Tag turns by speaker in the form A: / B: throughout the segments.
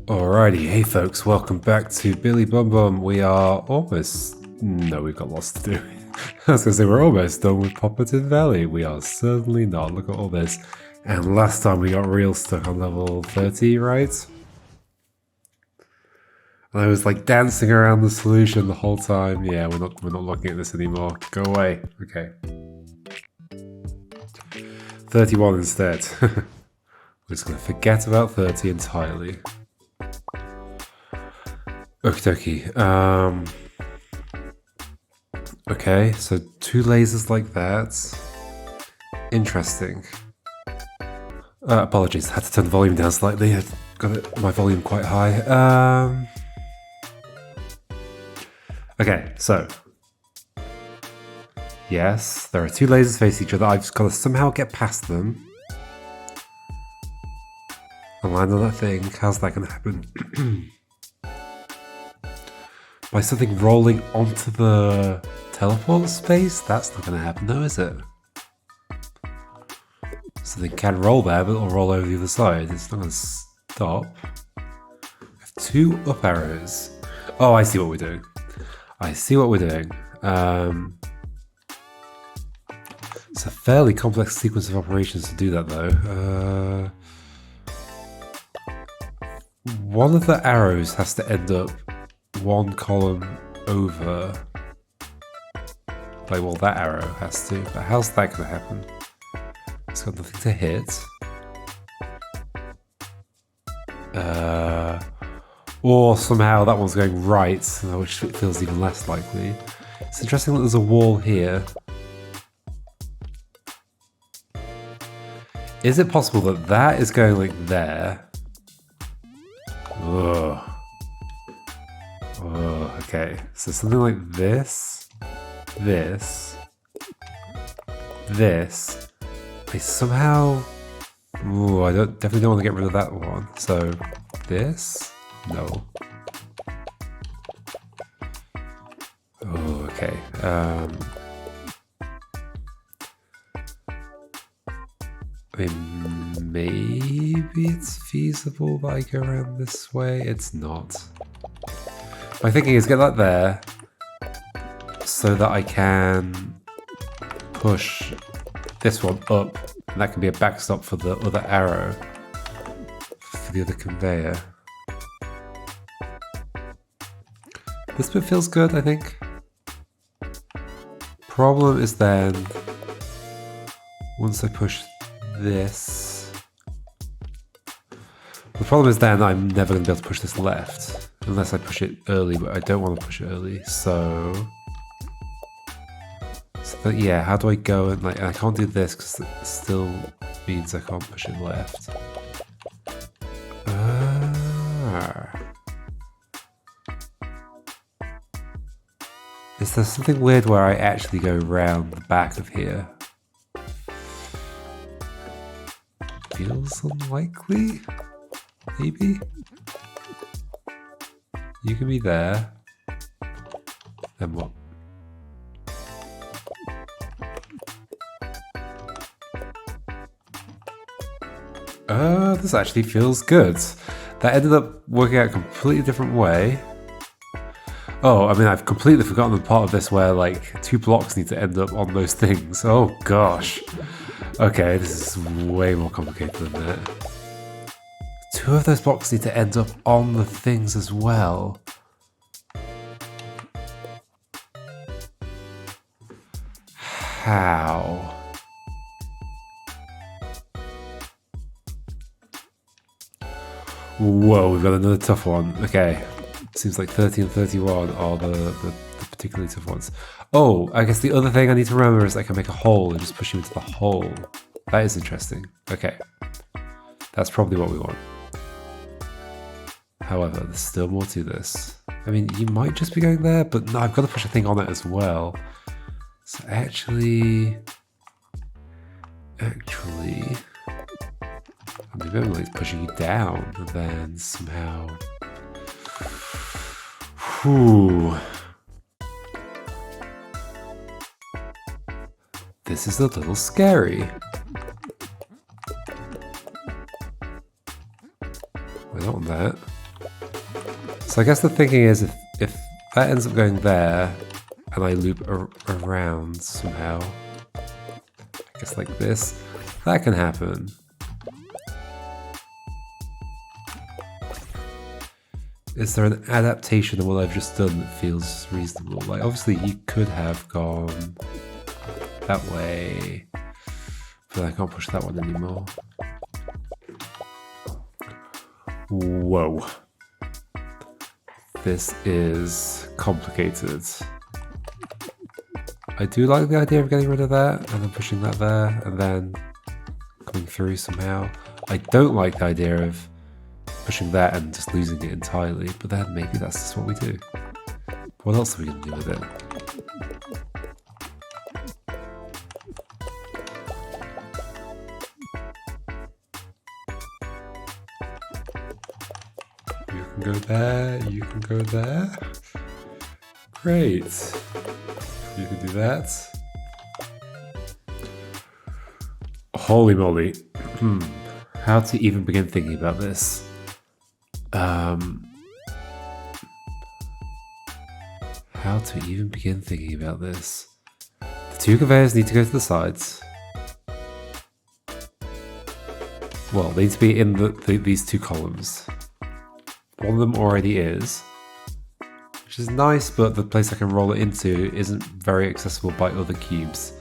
A: Alrighty, hey folks, welcome back to Billy Bumbum. We are almost... No, we've got lots to do. I was gonna say we're almost done with Popotin Valley. We are certainly not. Look at all this. And last time we got real stuck on level 30, right? And I was like dancing around the solution the whole time. Yeah, we're not looking at this anymore. Go away. Okay. 31 instead. We're just gonna forget about 30 entirely. Okie dokie. Okay, so two lasers like that. Interesting. Apologies, I had to turn the volume down slightly. I've got my volume quite high. Okay, so. Yes, there are two lasers facing each other. I've just got to somehow get past them. And land on that thing. How's that going to happen? By something rolling onto the teleport space? That's not going to happen though, is it? Something can roll there, but it'll roll over the other side. It's not going to stop. I have two up arrows. Oh, I see what we're doing. It's a fairly complex sequence of operations to do that though. One of the arrows has to end up one column over. Like, well, that arrow has to, but how's that going to happen? It's got nothing to hit. Or somehow that one's going right, which feels even less likely. It's interesting that there's a wall here. Is it possible that that is going like there? Ugh. Oh, okay, so something like this, this. I somehow... Ooh, I definitely don't want to get rid of that one. So, this? No. Oh, okay. I mean, maybe it's feasible that I go around this way. It's not. My thinking is get that there so that I can push this one up, and that can be a backstop for the other arrow, for the other conveyor. This bit feels good, I think. Problem is then, once I push this, the problem is then I'm never going to be able to push this left. Unless I push it early, but I don't want to push it early, so yeah, how do I go and I can't do this because it still means I can't push it left. Is there something weird where I actually go around the back of here? Feels unlikely? Maybe? You can be there. Then what? This actually feels good. That ended up working out a completely different way. Oh, I mean, I've completely forgotten the part of this where, like, two blocks need to end up on those things. Oh, gosh. Okay, this is way more complicated than that. Two of those blocks need to end up on the things as well. How? Whoa, we've got another tough one. Okay, seems like 30 and 31 are the particularly tough ones. Oh, I guess the other thing I need to remember is I can make a hole and just push you into the hole. That is interesting. Okay, that's probably what we want. However, there's still more to this. I mean, you might just be going there, but no, I've got to push a thing on it as well. So actually, maybe I'm like pushing you down and then somehow. Whew. This is a little scary. I don't want that. So I guess the thinking is if that ends up going there and I loop around somehow, I guess like this, that can happen. Is there an adaptation of what I've just done that feels reasonable? Like, obviously he could have gone that way, but I can't push that one anymore. Whoa. This is complicated. I do like the idea of getting rid of that and then pushing that there and then coming through somehow. I don't like the idea of pushing that and just losing it entirely, but then maybe that's just what we do. What else are we going to do with it? You can go there, you can go there. Great. You can do that. Holy moly. How to even begin thinking about this? How to even begin thinking about this? The two conveyors need to go to the sides. Well, they need to be in these two columns. One of them already is, which is nice, but the place I can roll it into isn't very accessible by other cubes.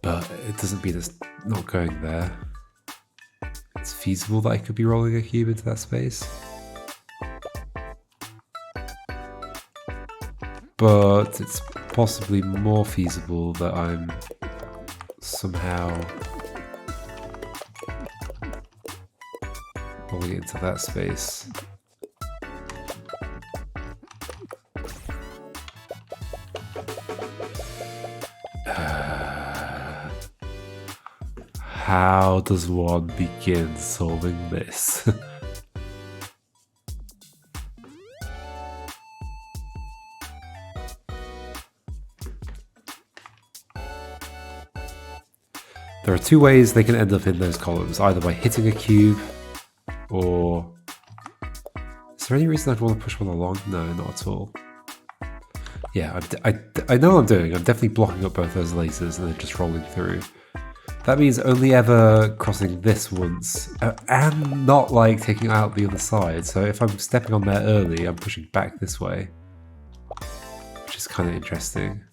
A: But it doesn't mean it's not going there. It's feasible that I could be rolling a cube into that space. But it's possibly more feasible that I'm somehow rolling it into that space. How does one begin solving this? There are two ways they can end up in those columns, either by hitting a cube or... Is there any reason I'd want to push one along? No, not at all. Yeah, I know what I'm doing. I'm definitely blocking up both those lasers and then just rolling through. That means only ever crossing this once and not like taking out the other side. So if I'm stepping on there early, I'm pushing back this way, which is kind of interesting.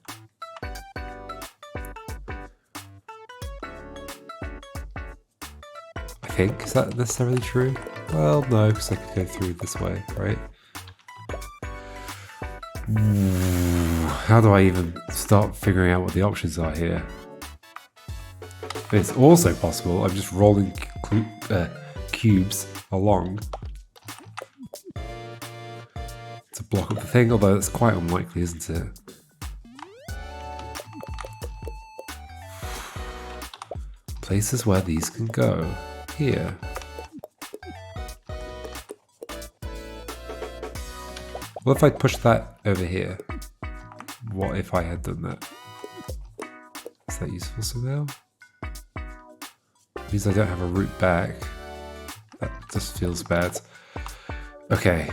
A: I think, is that necessarily true? Well, no, because I could go through this way, right? How do I even start figuring out what the options are here? It's also possible I'm just rolling cubes along to block up the thing, although that's quite unlikely, isn't it? Places where these can go. Here. What if I push that over here? What if I had done that? Is that useful somehow? Means I don't have a route back. That just feels bad. Okay.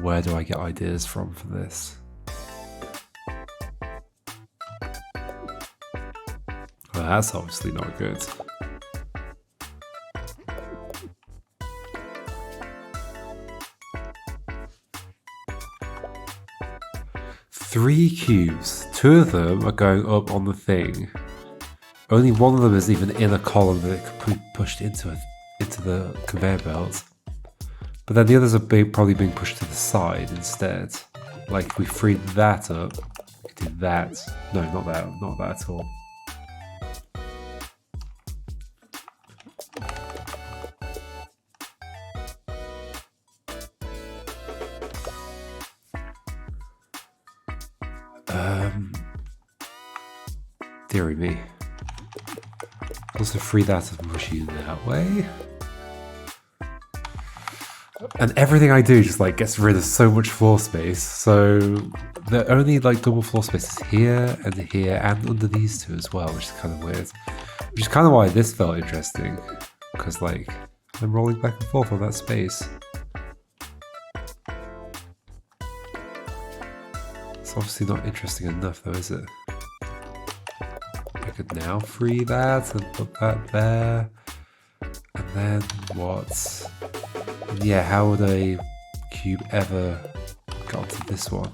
A: Where do I get ideas from for this? Well, that's obviously not good. Three cubes. Two of them are going up on the thing. Only one of them is even in a column that could be pushed into the conveyor belt. But then the others are probably being pushed to the side instead. Like if we freed that up, we could do that. No, not that at all. Deary me. Also free that and push you that way. And everything I do just like gets rid of so much floor space. So the only like double floor space is here and under these two as well, which is kind of weird. Which is kind of why this felt interesting, because like I'm rolling back and forth on that space. It's obviously not interesting enough though, is it? I could now free that and put that there. And then what? And yeah, how would a cube ever get onto this one?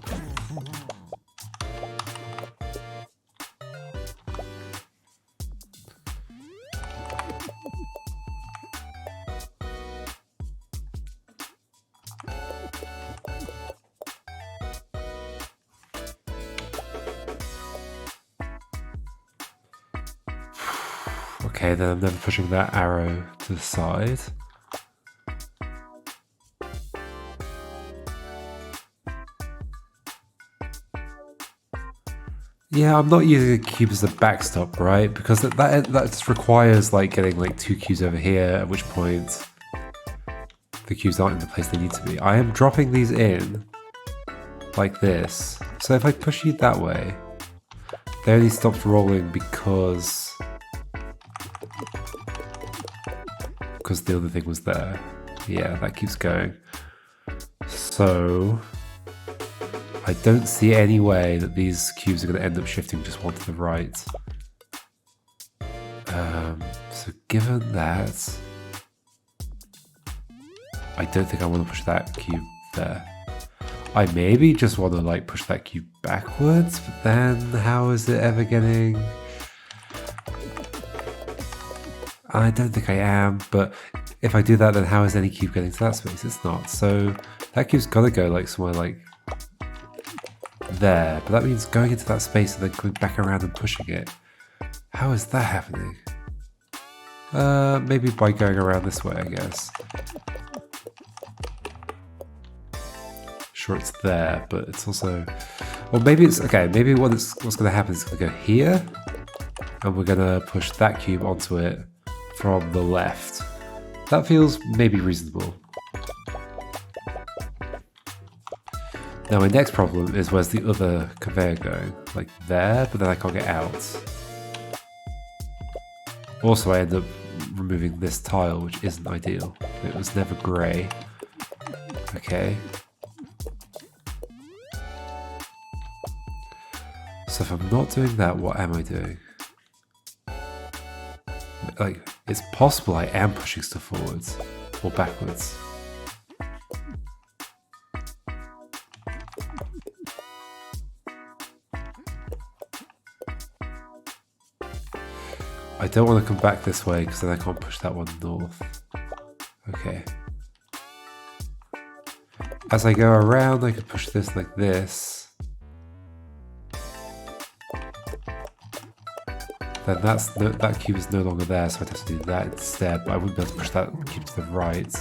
A: Okay, then I'm never pushing that arrow to the side. Yeah, I'm not using a cube as a backstop, right? Because that just requires like getting like 2 cubes over here, at which point the cubes aren't in the place they need to be. I am dropping these in like this. So if I push you that way, they only stopped rolling because the other thing was there. Yeah, that keeps going. So I don't see any way that these cubes are going to end up shifting just one to the right. So given that, I don't think I want to push that cube there. I maybe just want to like push that cube backwards, but then how is it ever getting... I don't think I am, but if I do that, then how is any cube getting to that space? It's not. So that cube's got to go like somewhere like there, but that means going into that space and then coming back around and pushing it. How is that happening? Maybe by going around this way, I guess. Sure, it's there, but it's also... Well, maybe it's... Okay, maybe what's going to happen is it's going to go here, and we're going to push that cube onto it from the left. That feels maybe reasonable. Now my next problem is where's the other conveyor going? Like there, but then I can't get out. Also, I end up removing this tile, which isn't ideal. It was never grey. Okay. So if I'm not doing that, what am I doing? Like, it's possible I am pushing stuff forwards or backwards. I don't want to come back this way because then I can't push that one north. Okay. As I go around, I could push this like this. Then that cube is no longer there, so I'd have to do that instead, but I wouldn't be able to push that cube to the right.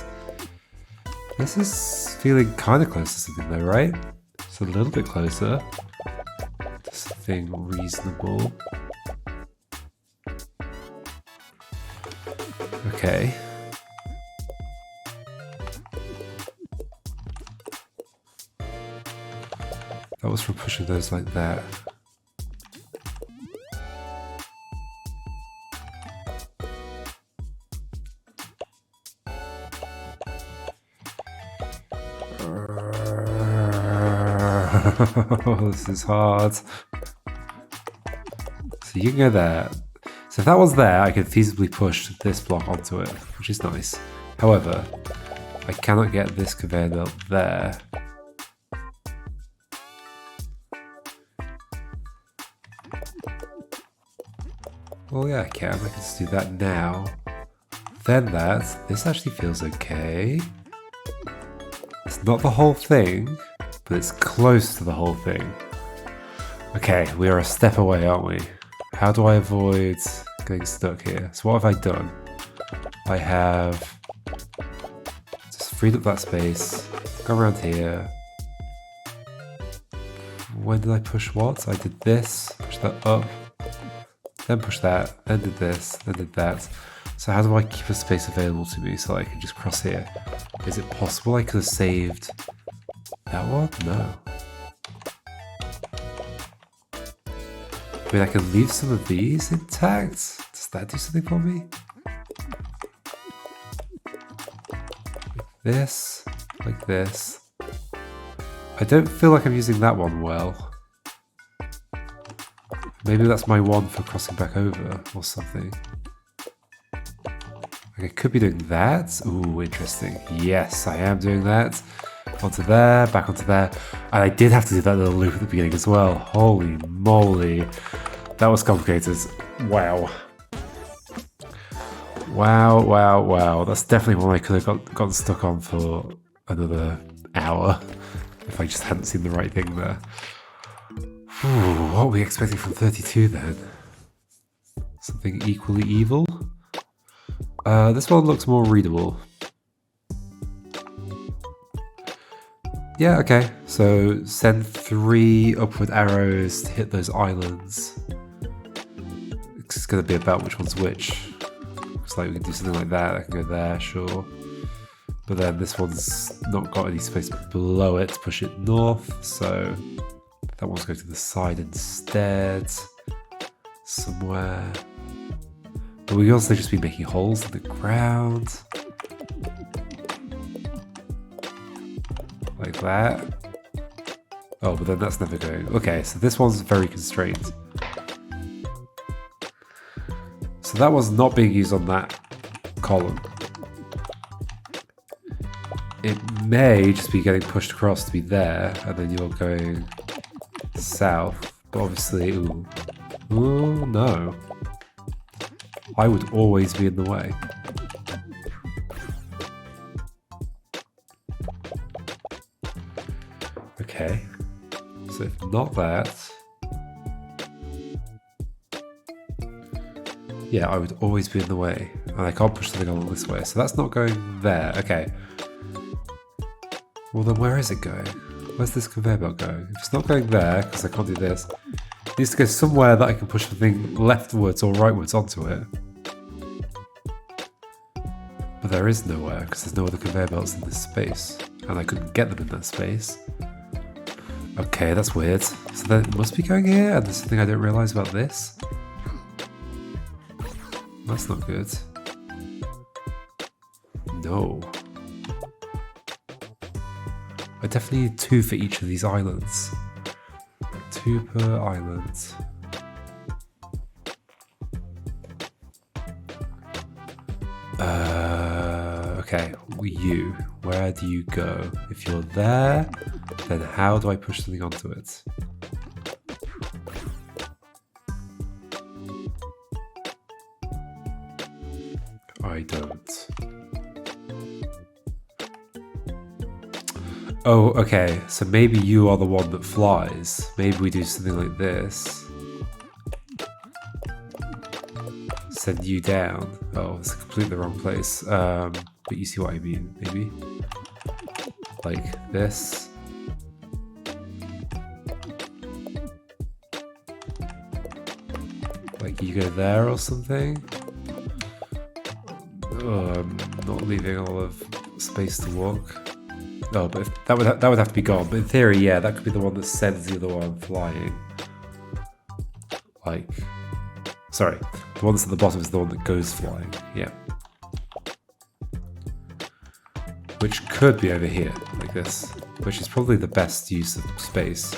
A: This is feeling kind of close to something though, right? It's a little bit closer to something reasonable. Okay. That was from pushing those like that. This is hard. So you can go there. So if that was there, I could feasibly push this block onto it, which is nice. However, I cannot get this conveyor belt there. Well, yeah, I can. I can just do that now. Then that. This actually feels okay. It's not the whole thing, but it's close to the whole thing. Okay, we are a step away, aren't we? How do I avoid getting stuck here? So what have I done? I have just freed up that space, go around here. When did I push what? I did this, push that up, then push that, then did this, then did that. So how do I keep a space available to me so I can just cross here? Is it possible I could have saved that one? No. I mean, I can leave some of these intact. Does that do something for me? This, like this. I don't feel like I'm using that one well. Maybe that's my one for crossing back over or something. Like I could be doing that. Ooh, interesting. Yes, I am doing that. Onto there, back onto there. And I did have to do that little loop at the beginning as well. Holy moly. That was complicated. Wow. Wow, wow, wow. That's definitely one I could have gotten stuck on for another hour if I just hadn't seen the right thing there. Ooh, what are we expecting from 32 then? Something equally evil? This one looks more readable. Yeah, okay. So send 3 upward arrows to hit those islands. It's going to be about which one's which. Looks like we can do something like that. I can go there, sure. But then this one's not got any space below it to push it north, so that one's going to the side instead. Somewhere. But we can also just be making holes in the ground. Like that. Oh, but then that's never going. Okay, so this one's very constrained. So that one's not being used on that column. It may just be getting pushed across to be there, and then you're going south. But obviously, ooh, no. I would always be in the way. Okay, so if not that, yeah, I would always be in the way, and I can't push something along this way, so that's not going there. Okay, well then where is it going? Where's this conveyor belt going? If it's not going there, because I can't do this, it needs to go somewhere that I can push something leftwards or rightwards onto it. But there is nowhere, because there's no other conveyor belts in this space, and I couldn't get them in that space. Okay, that's weird. So then it must be going here, and there's something I don't realise about this. That's not good. No. I definitely need 2 for each of these islands. 2 per island. Okay, you. Where do you go? If you're there, then how do I push something onto it? I don't. Oh, okay. So maybe you are the one that flies. Maybe we do something like this. Send you down. Oh, it's completely the wrong place. But you see what I mean, maybe? Like this. Like you go there or something. Oh, I'm not leaving a lot of space to walk. No, but that would have to be gone. But in theory, yeah, that could be the one that sends the other one flying. Like, sorry, the one that's at the bottom is the one that goes flying. Yeah, which could be over here, like this, which is probably the best use of space.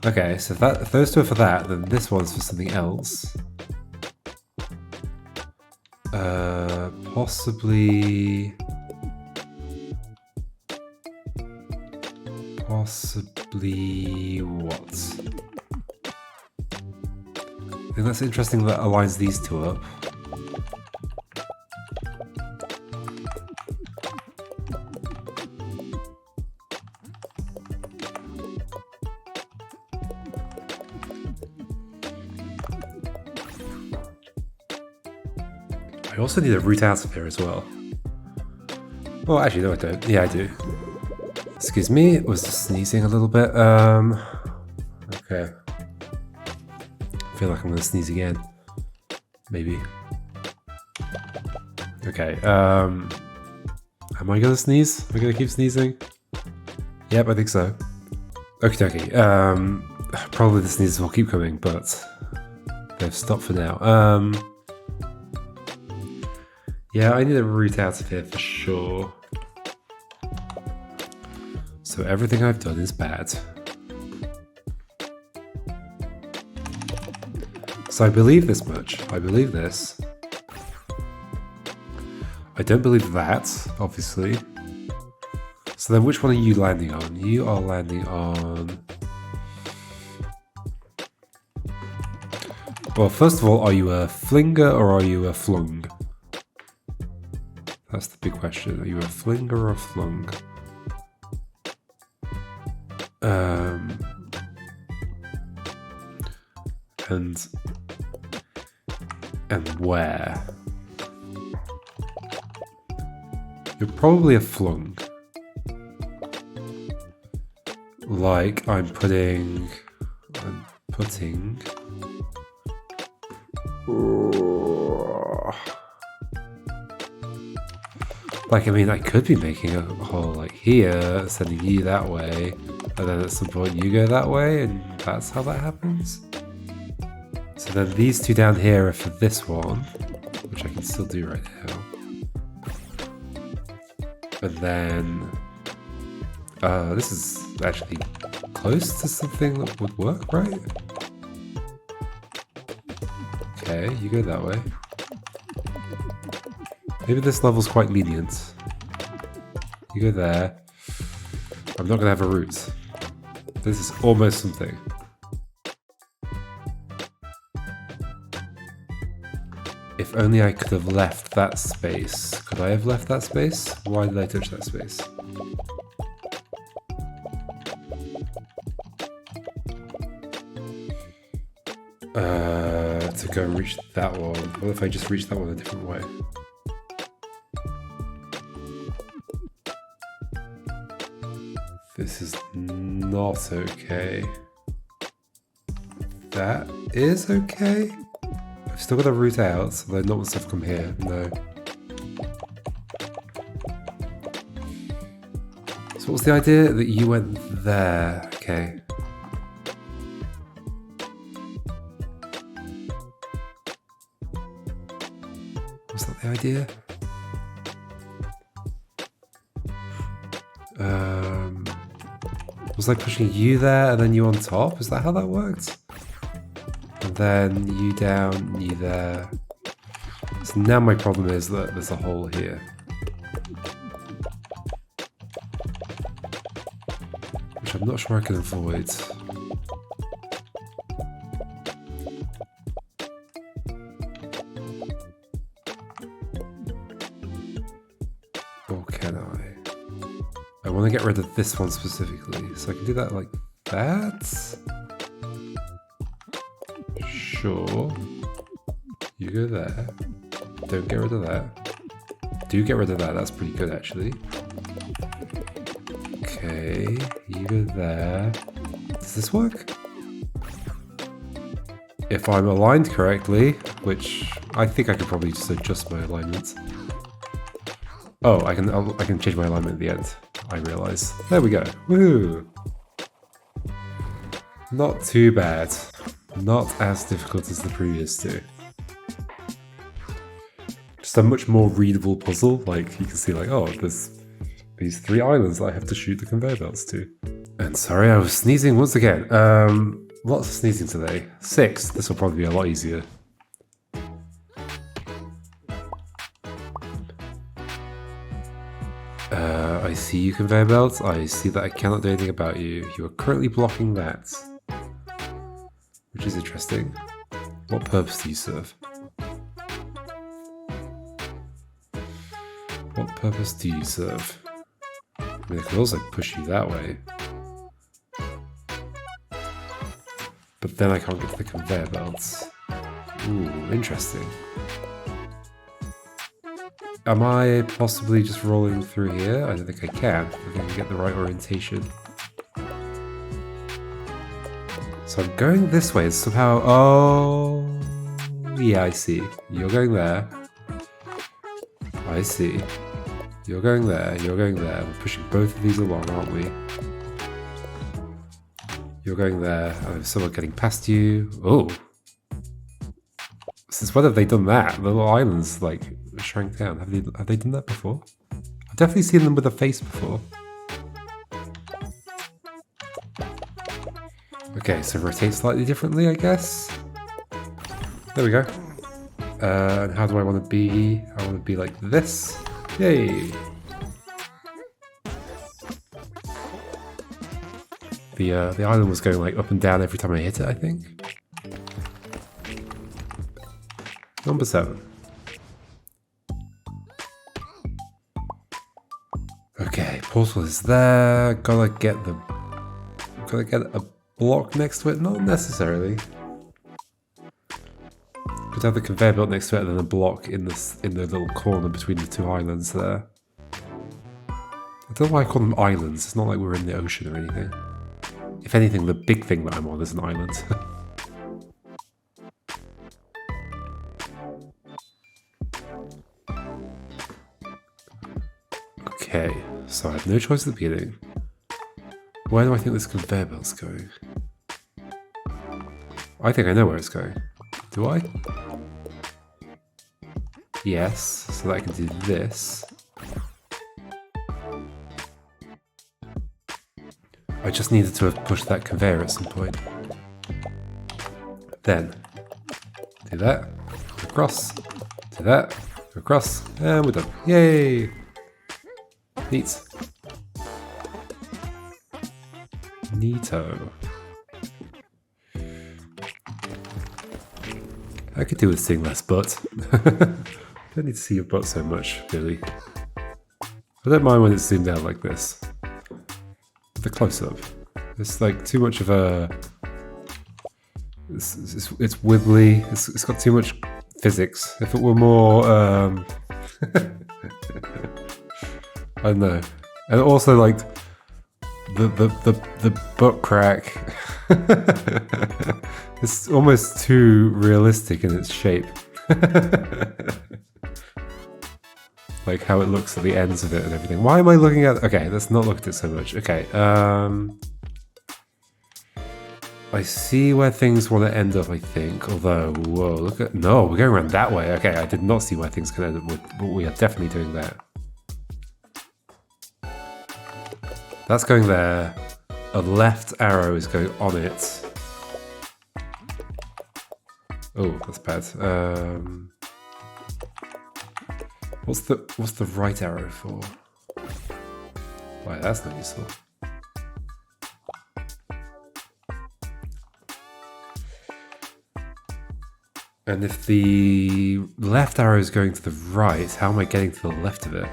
A: Okay, so if those 2 are for that, then this one's for something else. Possibly what? I think that's interesting that aligns these 2 up. I also need a route out of here as well. Well, actually, no, I don't. Yeah, I do. Excuse me, was just sneezing a little bit. Okay. I feel like I'm gonna sneeze again. Maybe. Okay, am I gonna sneeze? Am I gonna keep sneezing? Yep, I think so. Okie dokie. Probably the sneezes will keep coming, but they've stopped for now. Yeah, I need a route out of here for sure. So everything I've done is bad. So I believe this much. I believe this. I don't believe that, obviously. So then which one are you landing on? You are landing on... Well, first of all, are you a flinger or are you a flung? That's the big question. Are you a flinger or a flung? And where? You're probably a flung. Like I'm putting. Like, I mean, I could be making a hole like here, sending you that way, and then at some point you go that way, and that's how that happens. So then these two down here are for this one, which I can still do right now. And then this is actually close to something that would work, right? Okay, you go that way. Maybe this level's quite lenient. You go there. I'm not gonna have a route. This is almost something. If only I could have left that space. Could I have left that space? Why did I touch that space? To go and reach that one. What if I just reach that one a different way? This is not okay. That is okay? I've still got a route out, so that not stuff come here. No. So what's the idea? That you went there. Okay. Was that the idea? Was like pushing you there and then you on top? Is that how that worked? And then you down, you there. So now my problem is that there's a hole here. Which I'm not sure I can avoid. Or can I? I want to get rid of this one specifically, so I can do that like that. Sure. You go there. Don't get rid of that. Do get rid of that, that's pretty good actually. Okay, you go there. Does this work? If I'm aligned correctly, which I think I could probably just adjust my alignment. Oh, I can change my alignment at the end. I realise. There we go. Woohoo! Not too bad. Not as difficult as the previous two. Just a much more readable puzzle. Like, you can see like, oh, there's these 3 islands that I have to shoot the conveyor belts to. And sorry, I was sneezing once again. Lots of sneezing today. 6. This will probably be a lot easier. I see you, conveyor belts. I see that I cannot do anything about you. You are currently blocking that. Which is interesting. What purpose do you serve? What purpose do you serve? I mean, I could also push you that way. But then I can't get to the conveyor belts. Ooh, interesting. Am I possibly just rolling through here? I don't think I can. I think I can get the right orientation. So I'm going this way. Somehow... Oh... Yeah, I see. You're going there. I see. You're going there, you're going there. We're pushing both of these along, aren't we? You're going there. I'm someone getting past you. Oh. Since when have they done that? The little islands, like, shrank down. Have they done that before? I've definitely seen them with a face before. Okay, so rotate slightly differently, I guess. There we go. And how do I want to be? I want to be like this. Yay! The island was going like up and down every time I hit it, I think. Number 7. Okay, portal is there. Gotta get a block next to it. Not necessarily. Could have the conveyor belt next to it and then a block in the little corner between the 2 islands there. I don't know why I call them islands. It's not like we're in the ocean or anything. If anything, the big thing that I'm on is an island. Okay, so I have no choice at the beginning. Where do I think this conveyor belt's going? I think I know where it's going. Do I? Yes, so that I can do this. I just needed to have pushed that conveyor at some point. Then, do that, across, do that, across, and we're done. Yay! Neat. Neato. I could do with seeing less butt. Don't need to see your butt so much, really. I don't mind when it's zoomed out like this. The close-up. It's like too much of a... It's wibbly. It's got too much physics. If it were more... I don't know. And also like the butt crack. It's almost too realistic in its shape. Like how it looks at the ends of it and everything. Why am I looking at... Okay, let's not look at it so much. Okay, I see where things want to end up, I think. Although, whoa, look at... No, we're going around that way. Okay, I did not see where things can end up, but we are definitely doing that. That's going there. A left arrow is going on it. Oh, that's bad. What's the right arrow for? Why, that's not useful. And if the left arrow is going to the right, how am I getting to the left of it?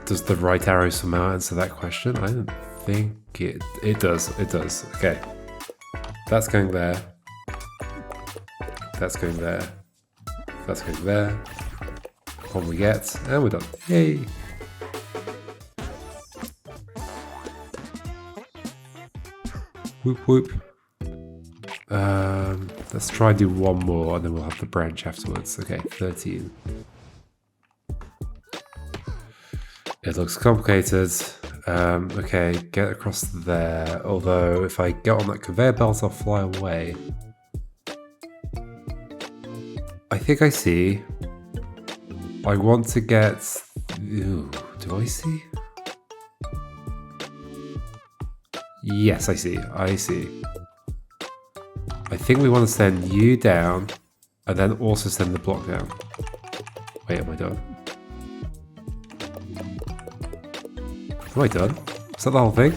A: Does the right arrow somehow answer that question? I don't think it does. It does. Okay. That's going there. That's going there. That's going there. One we get, and we're done. Yay! Whoop whoop. Let's try and do one more, and then we'll have the branch afterwards. Okay, 13. It looks complicated. Okay, get across there. Although, if I get on that conveyor belt, I'll fly away. I think I see. I want to get... Ooh, do I see? Yes, I see. I see. I think we want to send you down, and then also send the block down. Wait, am I done? Am I done? Is that the whole thing?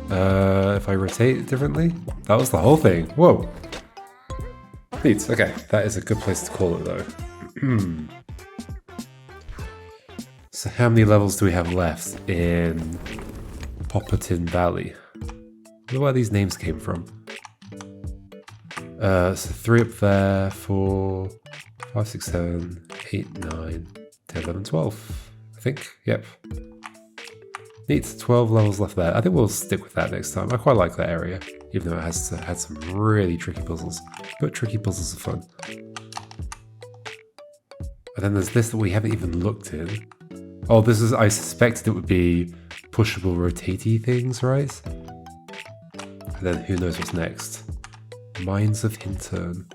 A: If I rotate it differently? That was the whole thing. Whoa. Neat. Okay, that is a good place to call it though. So how many levels do we have left in Popotin Valley? I wonder where these names came from. So 3 up there, 4, 5, 6, 7, 8, 9, 10, 11, 12. I think. Yep. Neat, 12 levels left there. I think we'll stick with that next time. I quite like that area, even though it has had some really tricky puzzles. But tricky puzzles are fun. And then there's this that we haven't even looked in. Oh, this is, I suspected it would be pushable rotatey things, right? And then who knows what's next. Mines of Hintern.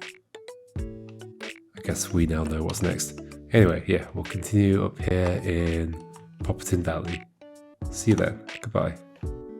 A: I guess we now know what's next. Anyway, yeah, we'll continue up here in Popotin Valley. See you then. Goodbye.